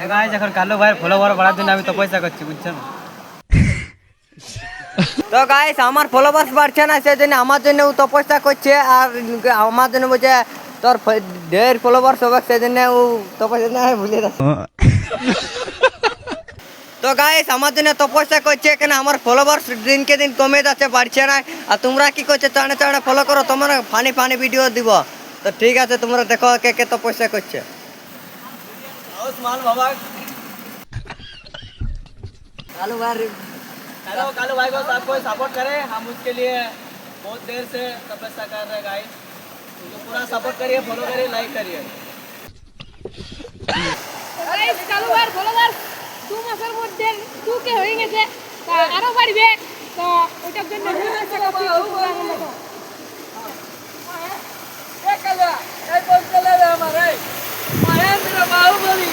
Guys এখন কালু ভাইয়ের follower বাড়ার জন্য আমি তপস্যা করছি, বুঝছেন? তো গাইস আমার ফলোয়ার্স বাড়ছে না, সেজন্য আমার জন্য ও তপস্যা করছে। আর আমার জন্য বলছে তোর ঢের ফলোয়ার্স হবে, সেজন্য ও তপস্যা না ভুলে যাচ্ছে। তো গাইস আমার জন্য তপস্যা করছে, কেন আমার ফলোয়ার্স দিনকে দিন কমে যাচ্ছে, বাড়ছে না। আর তোমরা কি করছো, চাড়ে চাড়ে ফলো করো, তোমরা ফানি ফানি ভিডিও দিব। তো ঠিক আছে, তোমরা দেখো কে কে তপস্যা করছে। उस्मान बाबा, কালু ভাই हेलो कालू भाई को सबको सपोर्ट करें, हम उसके लिए बहुत देर से तपस्या कर रहे हैं गाइस। तो पूरा सपोर्ट करिए, फॉलो करिए, लाइक करिए। গাইস কালু ভাইয়ের ফলোয়ার 2 মাসের মধ্যে 2k হয়ে গেছে, তা আরো বাড়বে। তো ওটার জন্য এই কালু এই বল চলে রে আমারে মহেন্দ্র বাহুবলী।